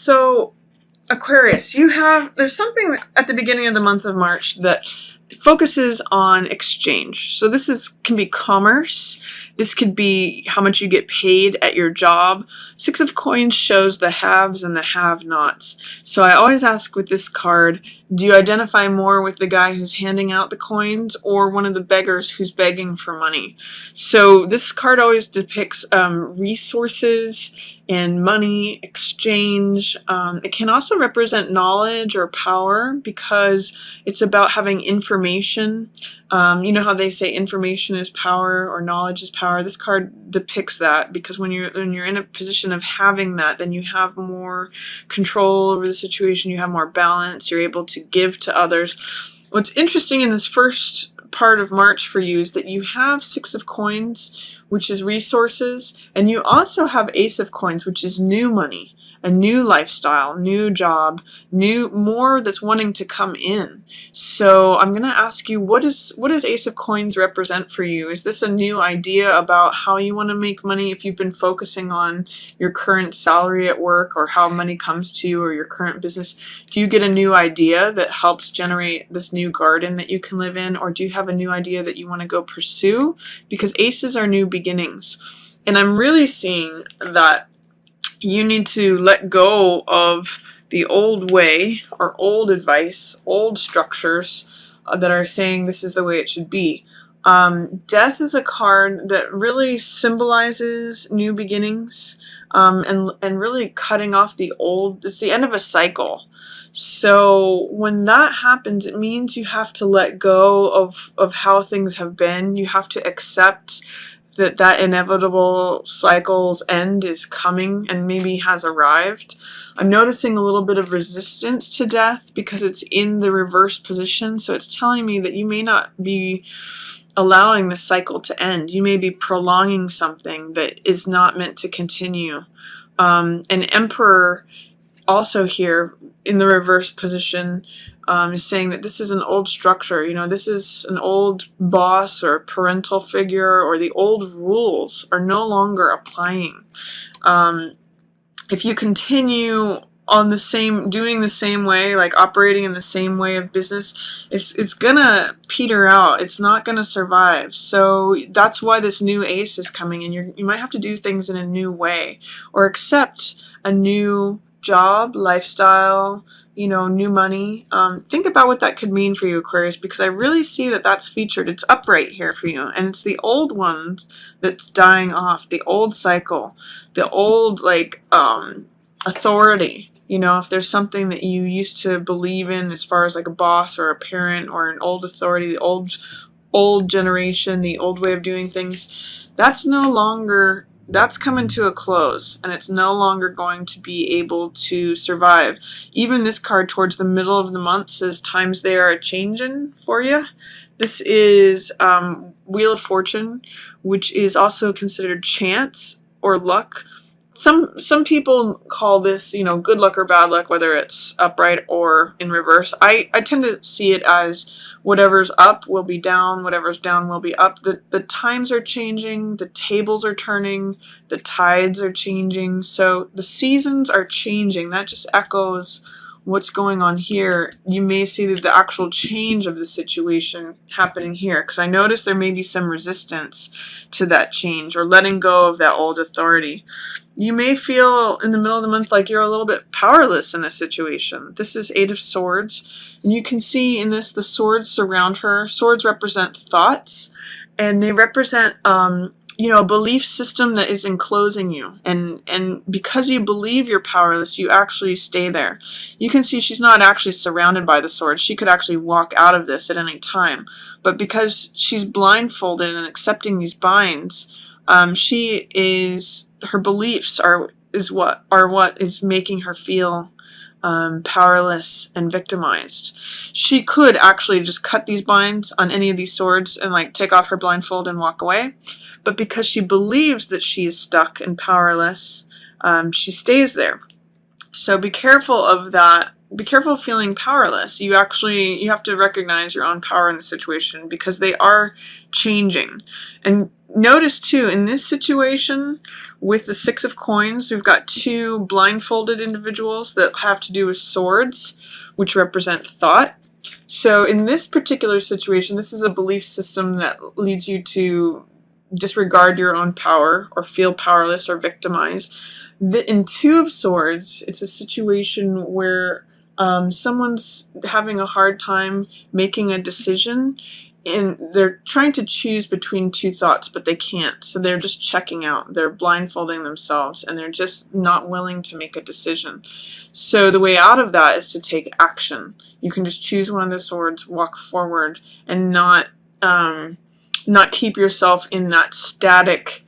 So Aquarius, there's something at the beginning of the month of March that focuses on exchange. So can be commerce. This could be how much you get paid at your job. Six of Coins shows the haves and the have-nots. So I always ask with this card, do you identify more with the guy who's handing out the coins or one of the beggars who's begging for money? So this card always depicts resources and money exchange. It can also represent knowledge or power because it's about having information. You know how they say information is power or knowledge is power? This card depicts that because when you're in a position of having that, then you have more control over the situation, you have more balance, you're able to give to others. What's interesting in this first part of March for you is that you have Six of Coins, which is resources, and you also have Ace of Coins, which is new money, a new lifestyle, new job, more that's wanting to come in. So I'm going to ask you, what does Ace of Coins represent for you? Is this a new idea about how you want to make money if you've been focusing on your current salary at work or how money comes to you or your current business? Do you get a new idea that helps generate this new garden that you can live in, or do you have a new idea that you want to go pursue? Because aces are new beginnings. And I'm really seeing that you need to let go of the old way or old advice, old structures that are saying this is the way it should be. Death is a card that really symbolizes new beginnings and really cutting off the old. It's the end of a cycle. So when that happens, it means you have to let go of how things have been. You have to accept that inevitable cycle's end is coming and maybe has arrived. I'm noticing a little bit of resistance to death because it's in the reverse position. So it's telling me that you may not be allowing the cycle to end. You may be prolonging something that is not meant to continue. An Emperor also here in the reverse position is saying that this is an old structure. You know, this is an old boss or parental figure, or the old rules are no longer applying. If you continue on doing the same way, like operating in the same way of business, it's gonna peter out. It's not gonna survive. So that's why this new ace is coming, and you might have to do things in a new way or accept a new job, lifestyle, you know, new money. Think about what that could mean for you, Aquarius, because I really see that that's featured. It's upright here for you, and it's the old ones that's dying off, the old cycle, the old authority. You know, if there's something that you used to believe in as far as like a boss or a parent or an old authority, the old generation, the old way of doing things, that's coming to a close, and it's no longer going to be able to survive. Even this card towards the middle of the month says times they are a-changin' for you. This is Wheel of Fortune, which is also considered chance or luck. Some people call this, you know, good luck or bad luck, whether it's upright or in reverse. I tend to see it as whatever's up will be down, whatever's down will be up. The times are changing, the tables are turning, the tides are changing, so the seasons are changing. That just echoes what's going on here. You may see the actual change of the situation happening here, because I notice there may be some resistance to that change or letting go of that old authority. You may feel in the middle of the month like you're a little bit powerless in a situation. This is Eight of Swords, and you can see in this the swords surround her. Swords represent thoughts, and they represent you know, a belief system that is enclosing you, and because you believe you're powerless, you actually stay there. You can see she's not actually surrounded by the swords. She could actually walk out of this at any time, but because she's blindfolded and accepting these binds, her beliefs are what is making her feel powerless and victimized. She could actually just cut these binds on any of these swords and like take off her blindfold and walk away. But because she believes that she is stuck and powerless, she stays there. So be careful of that be careful of feeling powerless. You have to recognize your own power in the situation, because they are changing. And notice too, in this situation with the Six of Coins, we've got two blindfolded individuals that have to do with swords, which represent thought. So in this particular situation, this is a belief system that leads you to disregard your own power or feel powerless or victimized. In Two of Swords, it's a situation where someone's having a hard time making a decision, and they're trying to choose between two thoughts, but they can't. So they're just checking out. They're blindfolding themselves, and they're just not willing to make a decision. So the way out of that is to take action. You can just choose one of the swords, walk forward, and not keep yourself in that stagnant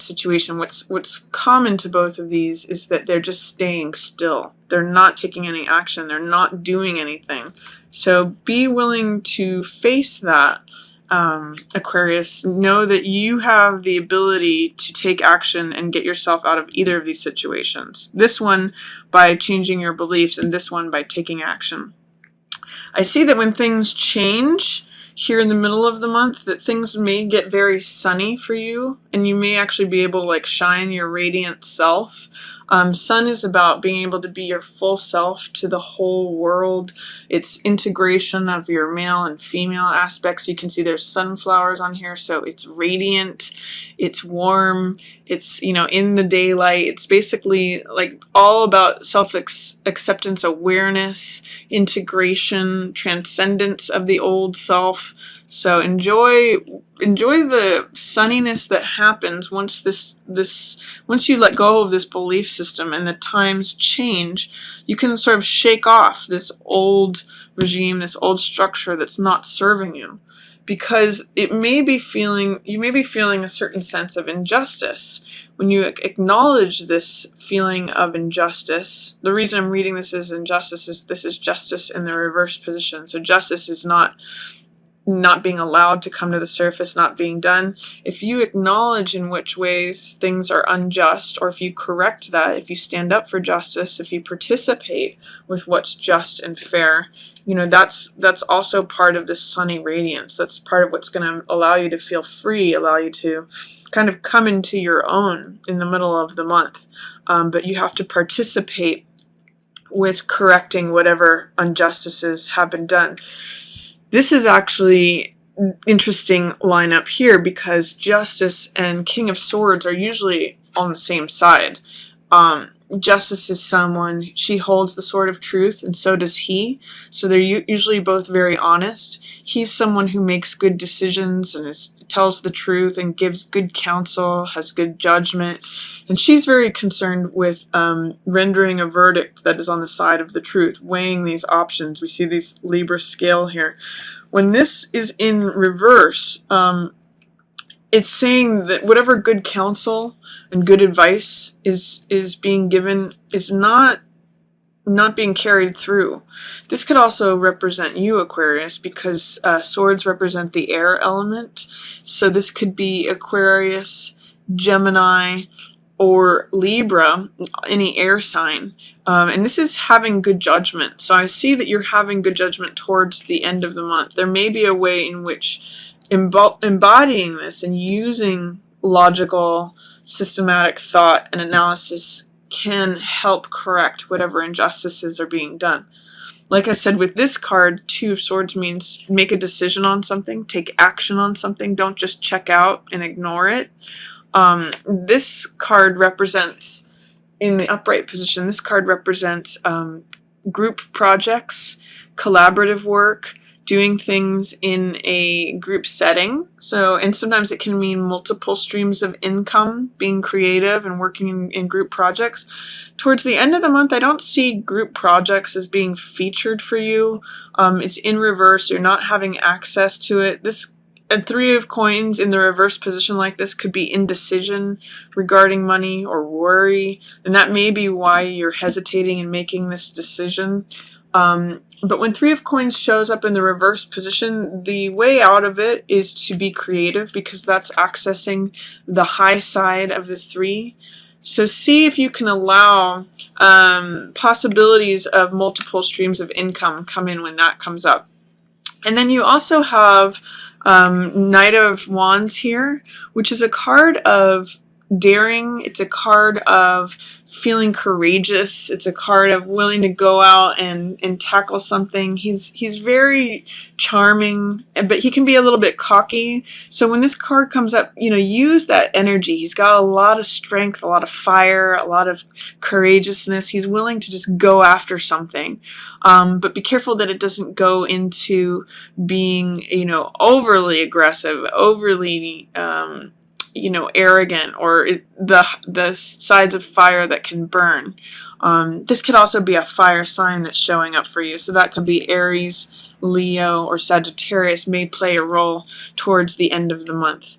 situation. What's common to both of these is that they're just staying still. They're not taking any action. They're not doing anything. So be willing to face that, Aquarius. Know that you have the ability to take action and get yourself out of either of these situations. This one by changing your beliefs, and this one by taking action. I see that when things change here in the middle of the month, that things may get very sunny for you, and you may actually be able to like shine your radiant self. Sun is about being able to be your full self to the whole world. It's integration of your male and female aspects. You can see there's sunflowers on here, so it's radiant, it's warm, it's, you know, in the daylight. It's basically like all about self-acceptance, awareness, integration, transcendence of the old self. So enjoy the sunniness that happens once once you let go of this belief system and the times change. You can sort of shake off this old regime, this old structure that's not serving you, because you may be feeling a certain sense of injustice. When you acknowledge this feeling of injustice, the reason I'm reading this as injustice is this is justice in the reverse position. So justice is not being allowed to come to the surface, not being done. If you acknowledge in which ways things are unjust, or if you correct that, if you stand up for justice, if you participate with what's just and fair, you know, that's also part of this sunny radiance. That's part of what's going to allow you to feel free, allow you to kind of come into your own in the middle of the month. But you have to participate with correcting whatever injustices have been done. This is actually an interesting lineup here, because Justice and King of Swords are usually on the same side. Justice is someone, she holds the sword of truth, and so does he. So they're usually both very honest. He's someone who makes good decisions and tells the truth and gives good counsel, has good judgment. And she's very concerned with rendering a verdict that is on the side of the truth, weighing these options. We see this Libra scale here. When this is in reverse, it's saying that whatever good counsel and good advice is being given is not being carried through. This could also represent you, Aquarius, because swords represent the air element. So this could be Aquarius, Gemini, or Libra, any air sign. And this is having good judgment. So I see that you're having good judgment towards the end of the month. There may be a way in which embodying this and using logical, systematic thought and analysis can help correct whatever injustices are being done. Like I said, with this card, Two of Swords means make a decision on something, take action on something, don't just check out and ignore it. This card represents, in the upright position, this card represents group projects, collaborative work, doing things in a group setting. So, and sometimes it can mean multiple streams of income, being creative and working in group projects. Towards the end of the month, I don't see group projects as being featured for you. It's in reverse. You're not having access to it. A Three of Coins in the reverse position like this could be indecision regarding money or worry, and that may be why you're hesitating in making this decision. But when Three of Coins shows up in the reverse position, the way out of it is to be creative, because that's accessing the high side of the three. So see if you can allow possibilities of multiple streams of income come in when that comes up. And then you also have Knight of Wands here, which is a card of daring. It's a card of feeling courageous. It's a card of willing to go out and tackle something. He's very charming, but he can be a little bit cocky. So when this card comes up, use that energy. He's got a lot of strength, a lot of fire, a lot of courageousness. He's willing to just go after something. But be careful that it doesn't go into being, overly aggressive, overly, arrogant, or the sides of fire that can burn. This could also be a fire sign that's showing up for you. So that could be Aries, Leo, or Sagittarius may play a role towards the end of the month.